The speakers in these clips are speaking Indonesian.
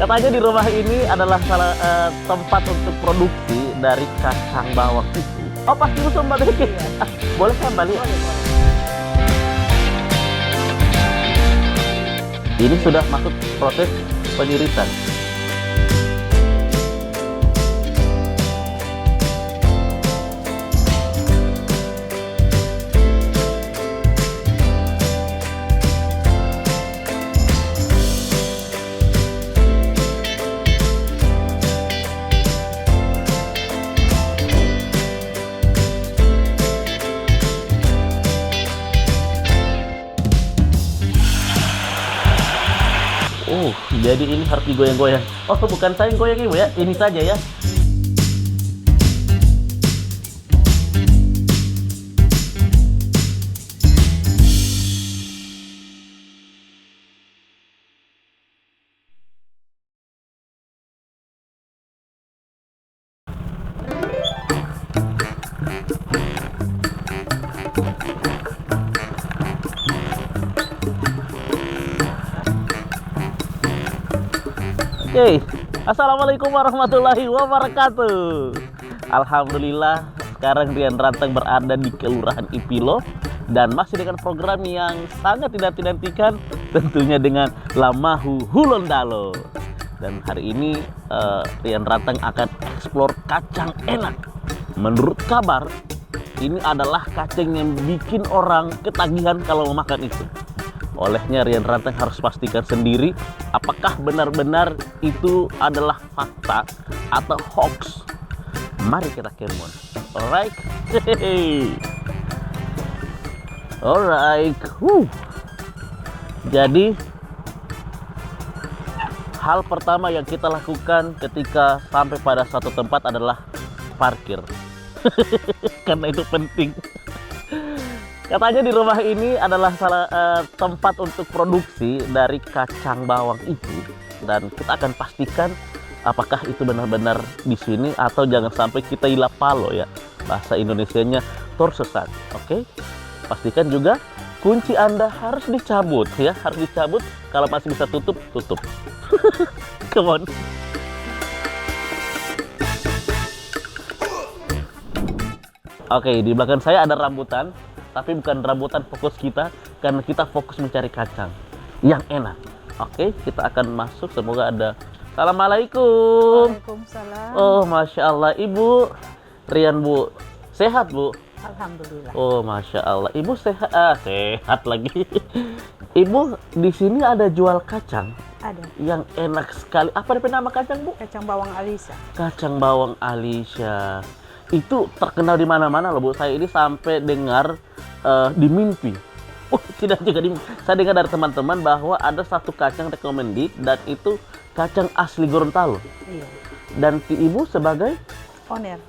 Katanya di rumah ini adalah tempat untuk produksi dari kacang bawang itu. Oh, pasti musuh Mbak Beke. Boleh kan Mbak lihat? Ini sudah masuk proses penirisan. Oh, jadi ini harus digoyang-goyang. Oh, bukan saya yang goyang Ibu ya, ini saja ya. Oke, Assalamualaikum warahmatullahi wabarakatuh. Alhamdulillah, sekarang Rian Ranteng berada di Kelurahan Ipilo dan masih dengan program yang sangat dinanti-nantikan, tentunya dengan Lamahu Hulondalo. Dan hari ini Rian Ranteng akan eksplor kacang enak. Menurut kabar, ini adalah kacang yang bikin orang ketagihan kalau mau makan itu. Olehnya Rian Ranteng harus pastikan sendiri apakah benar-benar itu adalah fakta atau hoax. Mari kita kemon. Alright. Alright. Jadi hal pertama yang kita lakukan ketika sampai pada suatu tempat adalah parkir. Karena itu penting. Katanya di rumah ini adalah tempat untuk produksi dari kacang bawang itu, dan kita akan pastikan apakah itu benar-benar di sini atau jangan sampai kita hilap palo ya, bahasa Indonesianya tersesat. Oke, pastikan juga kunci Anda harus dicabut ya, harus dicabut. Kalau masih bisa tutup. Come on. Oke, di belakang saya ada rambutan. Tapi bukan rambutan fokus kita, karena kita fokus mencari kacang yang enak. Oke, kita akan masuk. Semoga ada. Assalamualaikum. Waalaikumsalam. Oh, Masya Allah. Ibu Rian, Bu. Sehat, Bu? Alhamdulillah. Oh, Masya Allah. Ibu sehat. Sehat lagi. Ibu, di sini ada jual kacang Ada yang enak sekali. Apa nama kacang, Bu? kacang bawang Alisa. Kacang bawang Alisa. Itu terkenal di mana-mana loh, Bu. Saya ini sampai dengar di mimpi. Oh, tidak juga di mimpi. Saya dengar dari teman-teman bahwa ada satu kacang recommended dan itu kacang asli Gorontalo. Iya. Dan Ibu sebagai Owner.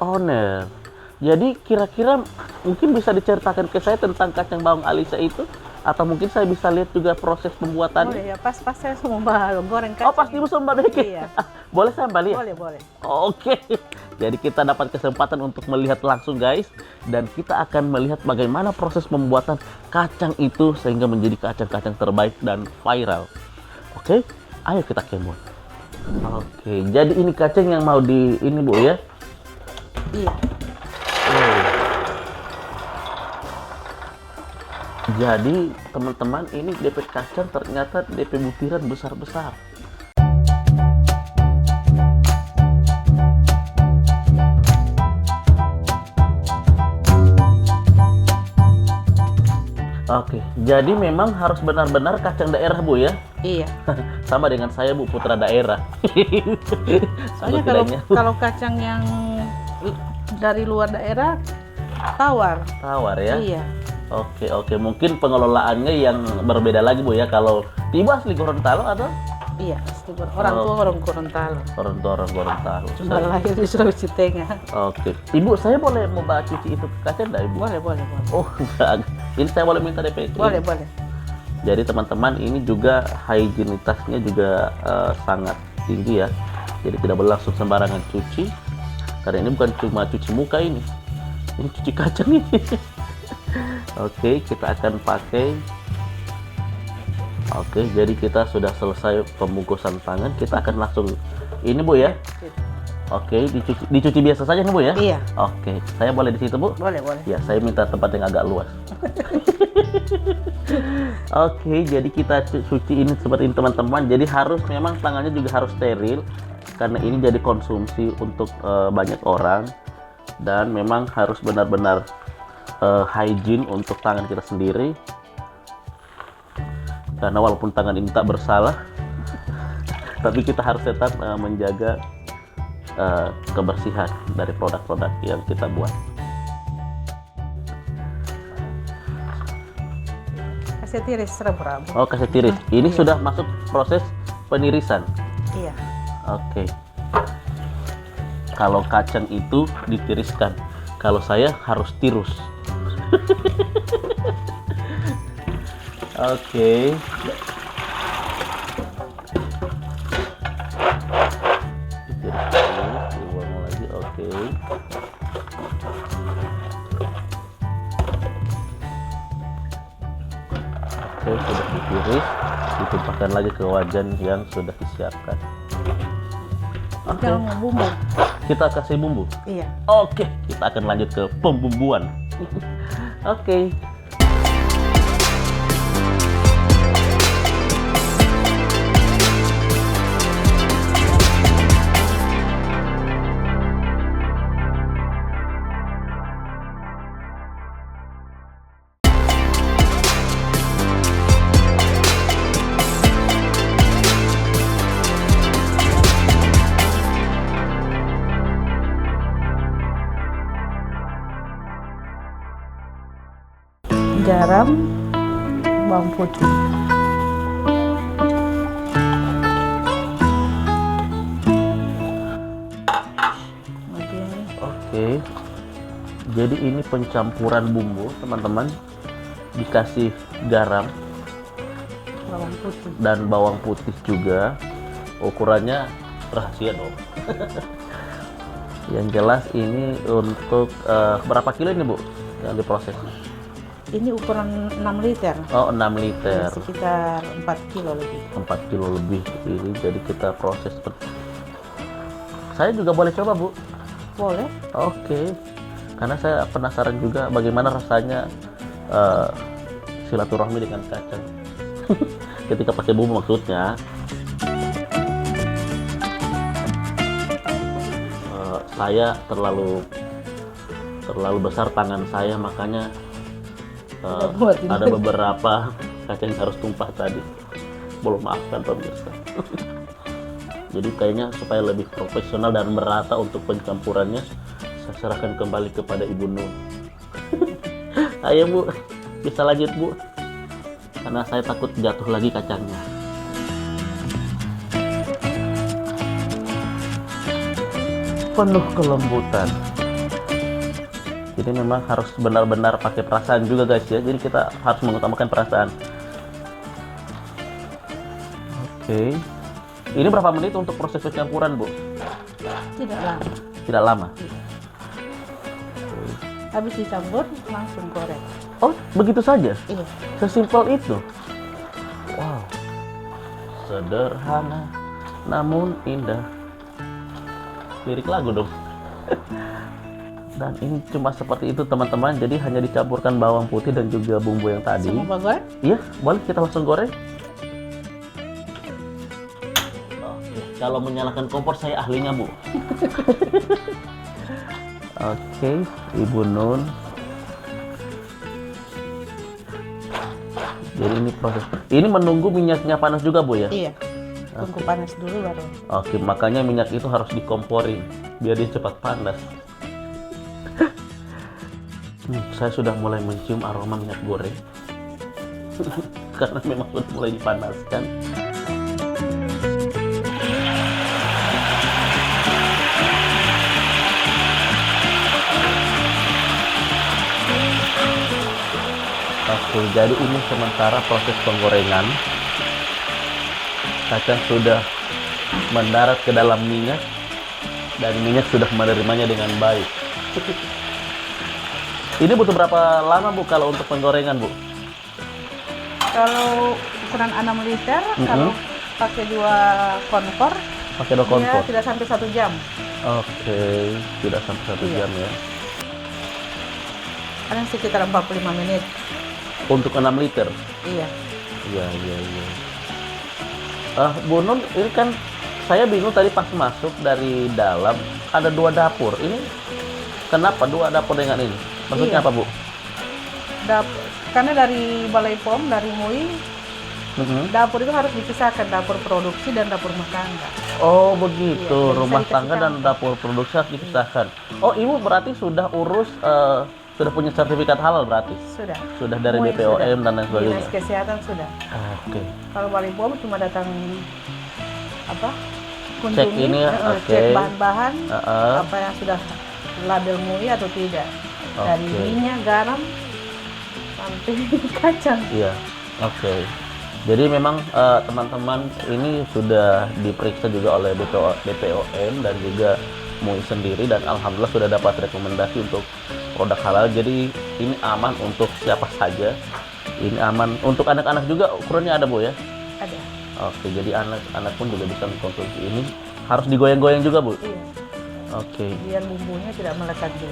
owner. Jadi kira-kira mungkin bisa diceritakan ke saya tentang kacang bawang Alisa itu, atau mungkin saya bisa lihat juga proses pembuatannya. Boleh ya, pas saya semua goreng kacang. Oh, pasti Ibu Mbak Beke. Iya. Boleh saya Mbak lihat? Boleh. Oke, jadi kita dapat kesempatan untuk melihat langsung guys, dan kita akan melihat bagaimana proses pembuatan kacang itu sehingga menjadi kacang-kacang terbaik dan viral. Oke, ayo kita kemon. Oke, jadi ini kacang yang mau ini Bu ya? Iya. Jadi teman-teman, ini DP kacang ternyata DP butiran besar-besar. Oke, jadi memang harus benar-benar kacang daerah Bu ya? Iya. Sama dengan saya Bu, putra daerah. Soalnya kalau kacang yang dari luar daerah tawar. Tawar ya? Iya. Oke, mungkin pengelolaannya yang berbeda lagi Bu ya. Kalau Ibu asli Gorontalo atau? Iya, orang tua orang Gorontalo. Orang tua orang Gorontalo. Cuma lahir di Sulawesi Tengah. Oke, Ibu, saya boleh membawa cuci itu kacang enggak Ibu? Boleh. Oh, enggak. Ini saya boleh minta DP? Boleh. Jadi teman-teman, ini juga higienitasnya juga sangat tinggi ya. Jadi tidak boleh langsung sembarangan cuci. Karena ini bukan cuma cuci muka ini cuci kacang ini. Oke, kita akan pakai. Oke, jadi kita sudah selesai pembungkusan tangan. Kita akan langsung ini Bu ya. Oke, dicuci biasa saja nih Bu ya? Iya. Oke, saya boleh di situ Bu? Boleh. Ya, saya minta tempat yang agak luas. Oke, jadi kita cuci ini seperti ini teman-teman. Jadi memang tangannya juga harus steril karena ini jadi konsumsi untuk banyak orang dan memang harus benar-benar hygiene untuk tangan kita sendiri. Karena walaupun tangan ini tak bersalah, tapi kita harus tetap menjaga kebersihan dari produk-produk yang kita buat. Kasih tiris serabut. Oh, kasih tiris. Ini sudah masuk proses penirisan. Iya. Oke. Kalau kacang itu ditiriskan, kalau saya harus tirus. Oke. Ditiris terus, dibuang lagi. Oke. Oke, sudah ditiris, ditumpahkan lagi ke wajan yang sudah disiapkan. Oke. Jangan mau bumbu. Kita kasih bumbu. Iya. Oke, kita akan lanjut ke pembumbuan. Oke. Garam, bawang putih. Oke. Jadi ini pencampuran bumbu, teman-teman. Dikasih garam Bawang putih. dan bawang putih juga. Ukurannya rahasia dong. Yang jelas ini untuk berapa kilo ini Bu yang diproses? Ini ukuran 6 liter. Oh, 6 liter. Sekitar 4 kilo lebih. 4 kilo lebih ini, jadi kita proses. Saya juga boleh coba Bu? Boleh. Oke. Karena saya penasaran juga bagaimana rasanya silaturahmi dengan kacang. Ketika pakai bumbu maksudnya. Saya terlalu besar tangan saya, makanya ada beberapa kacang yang harus tumpah tadi. Belum, maafkan pemirsa. Jadi kayaknya supaya lebih profesional dan merata untuk pencampurannya, saya serahkan kembali kepada Ibu Nun. Ayo Bu, bisa lanjut Bu, karena saya takut jatuh lagi kacangnya. Penuh kelembutan. Jadi memang harus benar-benar pakai perasaan juga guys ya. Jadi kita harus mengutamakan perasaan. Oke. Ini berapa menit untuk proses pencampuran Bu? Tidak lama. Tidak lama. Habis dicampur langsung goreng. Oh, begitu saja? Iya. Sesimpel itu. Wow. Sederhana namun indah. Lirik lagu dong. Dan ini cuma seperti itu teman-teman. Jadi hanya dicampurkan bawang putih dan juga bumbu yang tadi. Semua goreng? Iya, boleh kita langsung goreng. Oke, kalau menyalakan kompor saya ahlinya Bu. Oke, Ibu Nun. Jadi ini proses. Ini menunggu minyaknya panas juga Bu ya? Iya. Tunggu panas dulu baru. Oke, makanya minyak itu harus dikomporin biar dia cepat panas. Saya sudah mulai mencium aroma minyak goreng karena memang sudah mulai dipanaskan. Oke, jadi ini sementara proses penggorengan. Kacang sudah mendarat ke dalam minyak dan minyak sudah menerimanya dengan baik. Ini butuh berapa lama Bu kalau untuk penggorengan Bu? Kalau ukuran 6 liter, kalau pakai 2 kompor, Pakai 2 kompor. dia tidak sampai 1 jam. Oke, tidak sampai 1 Iya. jam ya. Kadang sekitar 45 menit. Untuk 6 liter. Iya. Iya. Bu Nun, ini kan saya bingung tadi pas masuk dari dalam ada 2 dapur. Ini kenapa 2 dapur dengan ini? Maksudnya Iya. apa, Bu? Karena dari Balai POM, dari MUI, dapur itu harus dipisahkan, dapur produksi dan dapur rumah tangga. Oh begitu, Iya, jadi rumah saya tangga dikasih dan dapur produksi harus dipisahkan. Oh, Ibu berarti sudah urus, sudah punya sertifikat halal berarti? Sudah. Sudah dari MUI BPOM sudah. dan lain sebagainya? Dinas Kesehatan sudah. Oke. Kalau Balai POM cuma datang Cek kunjungi, ini ya, cek oke. bahan-bahan, Heeh. apa yang sudah label MUI atau tidak. Dari Oke. minyak, garam, sampai kacang. Iya, oke. Jadi memang teman-teman ini sudah diperiksa juga oleh BPOM dan juga MUI sendiri, dan alhamdulillah sudah dapat rekomendasi untuk produk halal. Jadi ini aman untuk siapa saja. Ini aman untuk anak-anak juga, ukurannya ada, Bu ya? Ada. Oke, jadi anak-anak pun juga bisa mengkonsumsi ini. Harus digoyang-goyang juga, Bu? Iya. Oke. Biar bumbunya tidak melekat di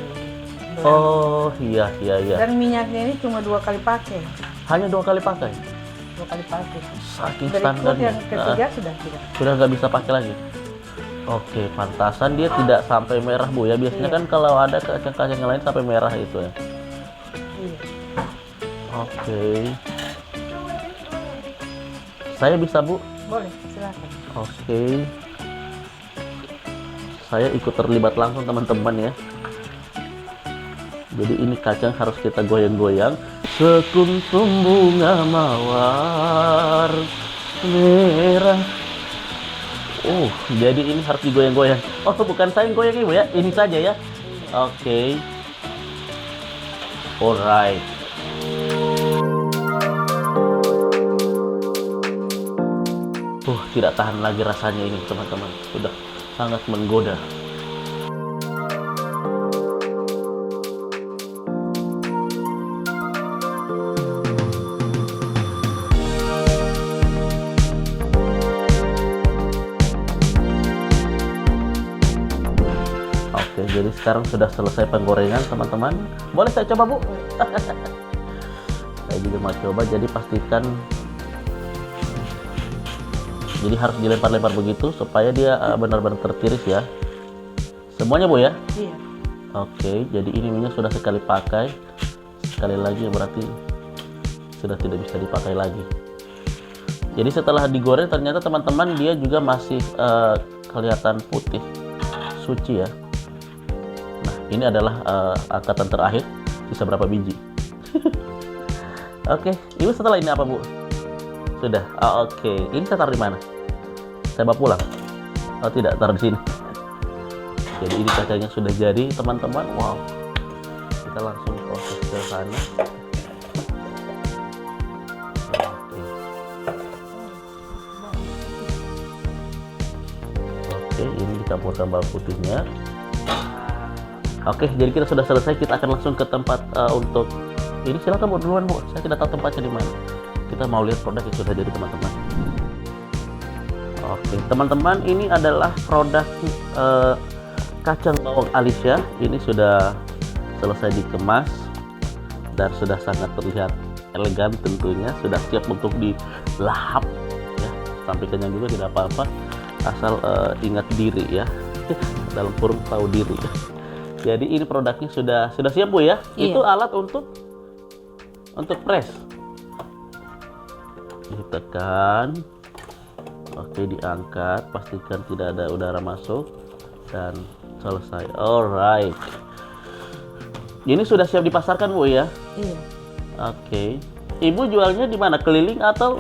gelang. Oh, iya. Dan minyaknya ini cuma 2 kali pakai. Hanya 2 kali pakai? 2 kali pakai. Saking Berikut standarnya. yang ketiga sudah tidak. Sudah nggak bisa pakai lagi. Oke, pantasan dia tidak sampai merah, Bu ya. Biasanya Iya. kan kalau ada kacang-kacang yang lain sampai merah itu ya. Iya. Oke. Saya bisa, Bu? Boleh, silakan. Oke. Saya ikut terlibat langsung, teman-teman ya. Jadi ini kacang harus kita goyang-goyang. Sekuntum bunga mawar merah. Jadi ini harus digoyang-goyang. Oh, bukan saya yang goyang, Ibu ya. Ini saja ya. Oke. Alright. Tidak tahan lagi rasanya ini, teman-teman. Sudah sangat menggoda. Oke, jadi sekarang sudah selesai penggorengan, teman-teman. Boleh saya coba, Bu? Saya juga mau coba, jadi pastikan. Jadi harus dilempar-lempar begitu supaya dia benar-benar tertiris ya. Semuanya, Bu ya? Iya. Oke, jadi ini minyak sudah sekali pakai. Sekali lagi berarti sudah tidak bisa dipakai lagi. Jadi setelah digoreng ternyata teman-teman dia juga masih kelihatan putih, suci ya. Nah, ini adalah angkatan terakhir. Sisa berapa biji? Oke, Ibu setelah ini apa, Bu? Sudah. Oke. Ini saya taruh di mana? Saya bawa pulang. Oh tidak, taruh di sini. Jadi ini kacangnya sudah jadi, teman-teman. Wow. Kita langsung proses ke sana. Oke, ini dicampurkan bawang putihnya. Oke, jadi kita sudah selesai. Kita akan langsung ke tempat untuk ini. Silakan, Bu, duluan, Bu. Saya tidak tahu tempatnya di mana. Kita mau lihat produk yang sudah jadi, teman-teman. Oke, teman-teman, ini adalah produk kacang bawang Alicia. Ini sudah selesai dikemas dan sudah sangat terlihat elegan tentunya. Sudah siap untuk dilahap ya. Sampai kenyang juga tidak apa-apa. Asal ingat diri ya. Dalam kurung tahu diri. Jadi ini produknya sudah siap, Bu ya. Iya. Itu alat untuk press. Ditekan. Oke, diangkat, pastikan tidak ada udara masuk dan selesai. Alright. Ini sudah siap dipasarkan, Bu ya? Iya. Oke. Ibu jualnya di mana? Keliling atau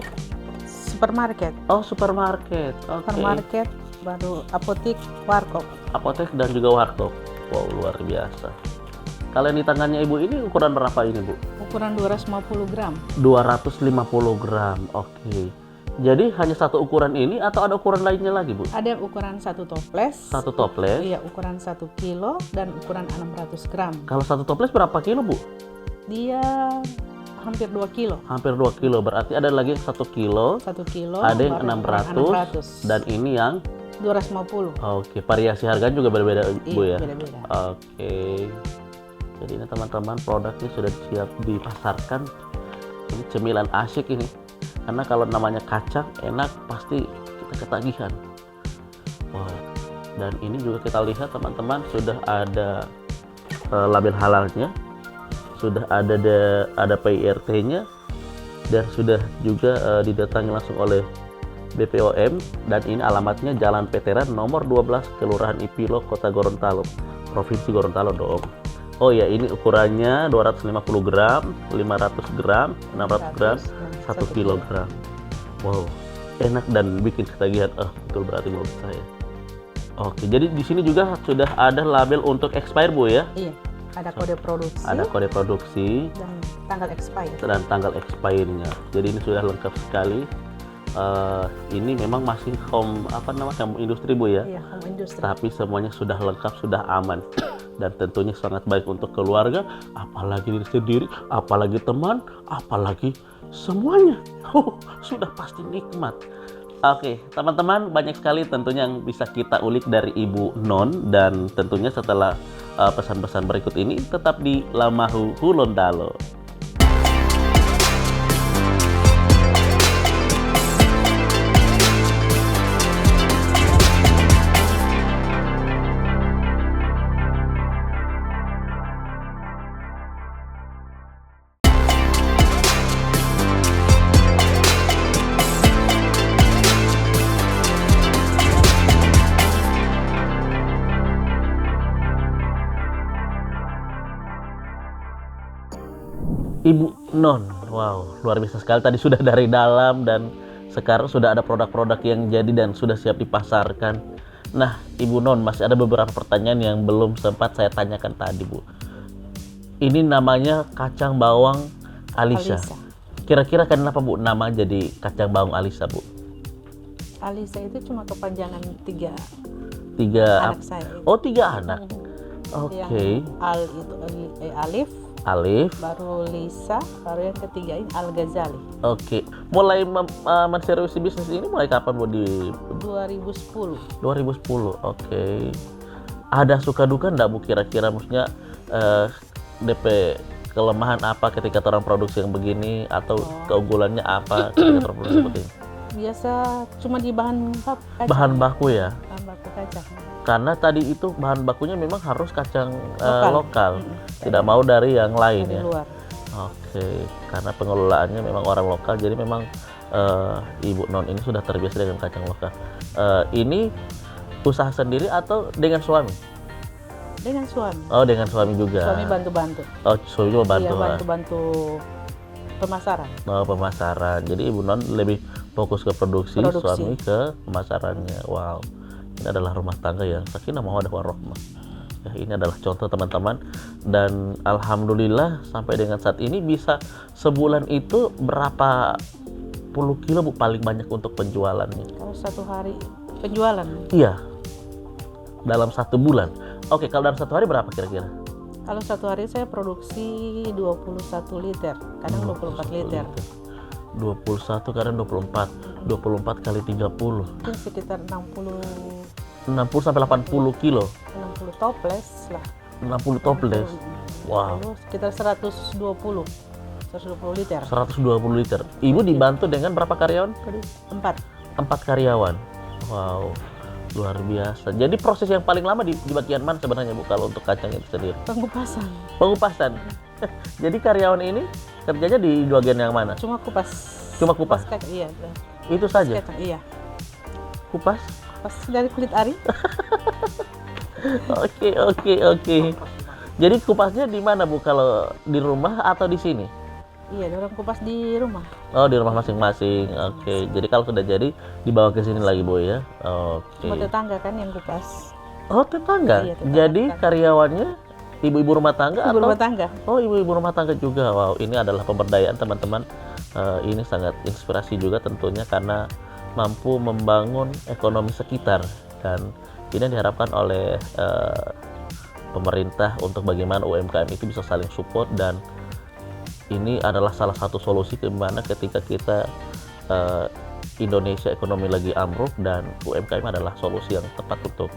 Supermarket. oh, supermarket? Oke. Supermarket, baru apotek, warkop. Apotek dan juga warkop. Wow, luar biasa. Kalau yang di tangannya Ibu ini ukuran berapa ini, Bu? Ukuran 250 gram. 250 gram. Oke. Jadi hanya satu ukuran ini atau ada ukuran lainnya lagi, Bu? Ada ukuran 1 toples. Satu toples. Iya, ukuran 1 kilo dan ukuran 600 gram. Kalau satu toples berapa kilo, Bu? Dia hampir 2 kilo. Hampir 2 kilo, berarti ada lagi yang 1 kilo, 1 kilo, ada yang baru 600, dan ini yang 250. oke, variasi harganya juga berbeda, Bu ya? Iya, beda-beda. Oke. Jadi ini teman-teman produknya sudah siap dipasarkan. Ini cemilan asyik ini. Karena kalau namanya kacang enak pasti kita ketagihan. Wow. Dan ini juga kita lihat teman-teman sudah ada label halalnya. Sudah ada PIRT-nya dan sudah juga didatangi langsung oleh BPOM, dan ini alamatnya Jalan Veteran nomor 12, Kelurahan Ipilo, Kota Gorontalo, Provinsi Gorontalo dong. Oh ya, ini ukurannya 250 gram, 500 gram, 600 gram, 1 kilogram. Wow, enak dan bikin ketagihan. Betul berarti menurut saya. Oke, jadi di sini juga sudah ada label untuk expire, Bu ya? Iya, ada kode produksi. Ada kode produksi dan tanggal expire. Dan tanggal expirednya. Jadi ini sudah lengkap sekali. Ini memang masih home industri, Bu ya? Iya, home industry. Tapi semuanya sudah lengkap, sudah aman. Dan tentunya sangat baik untuk keluarga, apalagi diri sendiri, apalagi teman, apalagi semuanya. Sudah pasti nikmat. Oke, teman-teman, banyak sekali tentunya yang bisa kita ulik dari Ibu Non, dan tentunya setelah pesan-pesan berikut ini tetap di Lamahu Hulondalo. Ibu Non, wow, luar biasa sekali. Tadi sudah dari dalam dan sekarang sudah ada produk-produk yang jadi dan sudah siap dipasarkan. Nah, Ibu Non, masih ada beberapa pertanyaan yang belum sempat saya tanyakan tadi, Bu. Ini namanya kacang bawang Alisa. Kira-kira kenapa, Bu, nama jadi kacang bawang Alisa, Bu? Alisa itu cuma kepanjangan tiga anak saya. Oh, 3 anak. Oke. Al itu Alif, Baru Lisa, baru yang ketiga ini Al Ghazali. Oke. Mulai menseriusi bisnis ini mulai kapan, Bu? Di 2010. 2010. Oke. Ada suka duka enggak, Bu, kira-kira, maksudnya DP kelemahan apa ketika orang produksi yang begini, atau keunggulannya apa ketika orang produksi seperti ini? Biasa cuma di bahan kacang. Bahan baku ya? Bahan baku kacang. Karena tadi itu bahan bakunya memang harus kacang lokal. Tidak Iya. mau dari yang lain Dari ya? luar. Oke, karena pengelolaannya memang orang lokal, jadi memang Ibu Non ini sudah terbiasa dengan kacang lokal. Ini usaha sendiri atau dengan suami? Dengan suami. Oh, dengan suami juga. Suami bantu-bantu. Oh, suami juga bantu. Iya, bantu-bantu pemasaran. Oh, pemasaran. Jadi Ibu Non lebih fokus ke produksi. Suami ke pemasarannya. Wow, ini adalah rumah tangga yang sakinah mawaddah warahmah. Ya, ini adalah contoh, teman-teman, dan alhamdulillah sampai dengan saat ini bisa sebulan itu berapa puluh kilo, Bu, paling banyak untuk penjualannya? Kalau satu hari penjualan? Iya, dalam 1 bulan. Oke, kalau dalam 1 hari berapa kira-kira? Kalau 1 hari saya produksi 21 liter, kadang 24 liter. 21 kadang 24 kali 30. Mungkin sekitar 60 sampai 80 kilo. 60 toples lah. 60 toples. Wow. Lalu sekitar 120 liter. 120 liter. Ibu dibantu dengan berapa karyawan tadi? 4 karyawan. Wow, luar biasa. Jadi proses yang paling lama di bagian mana sebenarnya, Bu, kalau untuk kacang itu sendiri? Pengupasan. Jadi karyawan ini kerjanya di bagian yang mana? Cuma kupas. Kacang, iya. Itu saja? Kacang, iya. Kupas dari kulit ari. Oke. Jadi kupasnya di mana, Bu? Kalau di rumah atau di sini? Iya, orang kupas di rumah. Oh, di rumah masing-masing. Oke. Jadi kalau sudah jadi dibawa ke sini lagi, Bu ya. Oke. Cuma tetangga kan yang kupas. Oh, tetangga. Iya, tetangga. Jadi karyawannya ibu-ibu rumah tangga atau? Rumah tangga. Oh, ibu-ibu rumah tangga juga. Wow, ini adalah pemberdayaan, teman-teman. Ini sangat inspirasi juga tentunya karena mampu membangun ekonomi sekitar, dan ini diharapkan oleh pemerintah untuk bagaimana UMKM itu bisa saling support dan ini adalah salah satu solusi ke mana ketika kita Indonesia ekonomi lagi ambruk, dan UMKM adalah solusi yang tepat untuk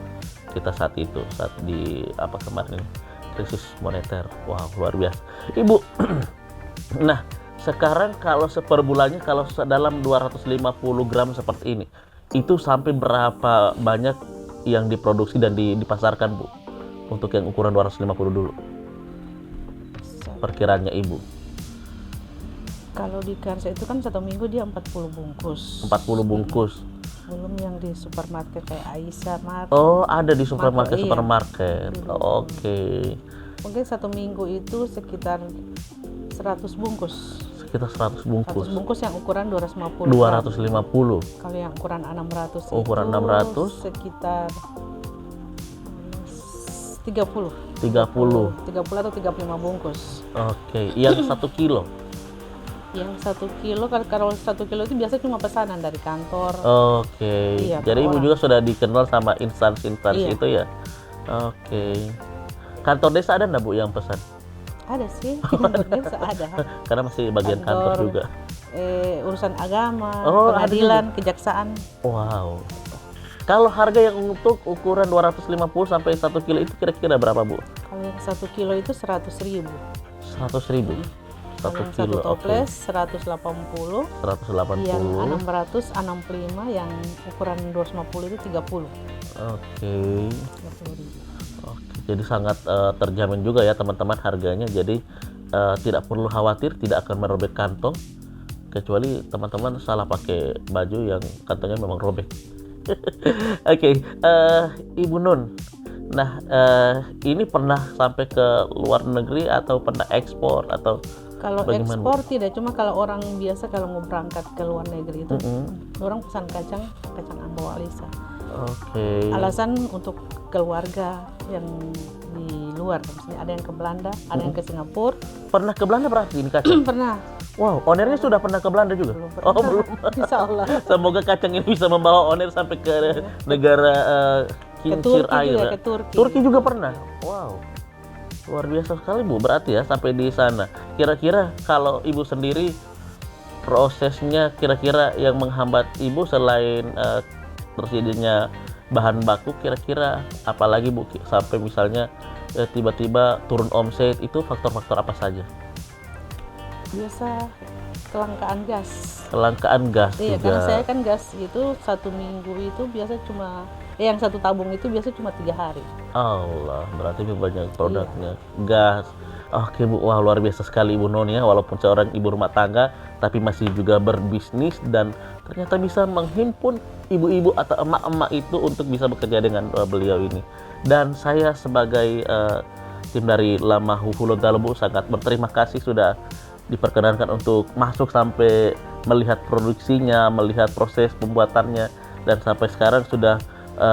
kita saat itu, saat di kemarin ini, krisis moneter. Wow, luar biasa Ibu. Nah, sekarang kalau seper bulannya, kalau dalam 250 gram seperti ini, itu sampai berapa banyak yang diproduksi dan dipasarkan, Bu? Untuk yang ukuran 250 dulu, perkiraannya Ibu. Kalau di Karsa itu kan 1 minggu dia 40 bungkus. 40 bungkus. Belum yang di supermarket kayak Aisyah, Mart. Oh, ada di supermarket, iya. supermarket. Oke. Mungkin 1 minggu itu sekitar 100 bungkus. Sekitar 100 bungkus. 100 bungkus yang ukuran 250. 250. Kalau yang ukuran 600 ukuran itu 600 sekitar 30 atau 35 bungkus. Oke, yang 1 kilo. Yang 1 kilo, kalau 1 kilo itu biasa cuma pesanan dari kantor. Oke. Iya, jadi Ibu orang. juga sudah dikenal sama instansi-instansi Iya. itu ya. Oke. Kantor desa ada nggak Bu yang pesan? Ada sih, kantor desa ada. Karena masih bagian kantor juga. Urusan agama, Oh, ada pengadilan, kejaksaan. Wow. Kalau harga yang untuk ukuran 250 sampai 1 kilo itu kira-kira berapa, Bu? Kalau yang 1 kilo itu 100.000. 100.000. Kalau 1 yang kilo. 1 toples 180. 180. Yang 665, yang ukuran 250 itu 30. Oke. 30.000. Oke, jadi sangat terjamin juga ya teman-teman harganya. Jadi tidak perlu khawatir tidak akan merobek kantong, kecuali teman-teman salah pakai baju yang kantongnya memang robek. Oke, Ibu Nun. Nah, ini pernah sampai ke luar negeri atau pernah ekspor atau Kalau bagaimana, ekspor tidak, cuma kalau orang biasa kalau mau berangkat ke luar negeri itu orang pesan kacang Ambawa Alisa. Oke. Alasan untuk keluarga yang di luar, misalnya ada yang ke Belanda, ada yang ke Singapura. Pernah ke Belanda berarti ini kacang? Pernah. Wow, onernya sudah pernah ke Belanda juga? Belum pernah. Oh, belum. Insya Allah. Semoga kacang ini bisa membawa oner sampai ke negara kincir Turki air. juga, Ya. ke Turki. Turki juga pernah. Wow. Luar biasa sekali Bu, berarti ya sampai di sana. Kira-kira kalau Ibu sendiri prosesnya kira-kira yang menghambat Ibu selain tersedianya bahan baku, kira-kira apalagi Bu sampai misalnya tiba-tiba turun omset, itu faktor-faktor apa saja? Biasa kelangkaan gas. Kelangkaan gas Iya, juga. karena saya kan gas itu 1 minggu itu biasa cuma yang 1 tabung itu biasa cuma 3 hari. Allah, berarti banyak produknya. Gas. Oke Bu, wah luar biasa sekali Ibu Non ya, walaupun seorang ibu rumah tangga tapi masih juga berbisnis dan ternyata bisa menghimpun ibu-ibu atau emak-emak itu untuk bisa bekerja dengan beliau ini. Dan saya sebagai tim dari Lamahu Gorontalo Bu sangat berterima kasih sudah diperkenankan untuk masuk sampai melihat produksinya, melihat proses pembuatannya, dan sampai sekarang sudah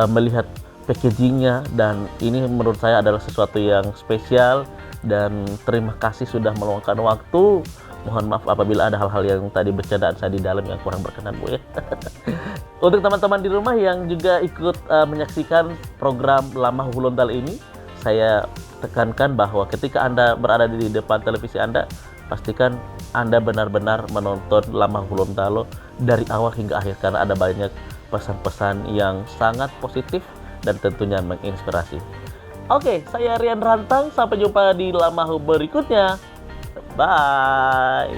melihat packagingnya, dan ini menurut saya adalah sesuatu yang spesial. Dan terima kasih sudah meluangkan waktu. Mohon maaf apabila ada hal-hal yang tadi bercandaan saya di dalam yang kurang berkenan Bu ya. Untuk teman-teman di rumah yang juga ikut menyaksikan program Lamahu Gorontalo ini, saya tekankan bahwa ketika Anda berada di depan televisi Anda, pastikan Anda benar-benar menonton Lamahu Gorontalo dari awal hingga akhir, karena ada banyak pesan-pesan yang sangat positif dan tentunya menginspirasi. Oke, saya Rian Rantang. Sampai jumpa di Lamahu berikutnya. Bye.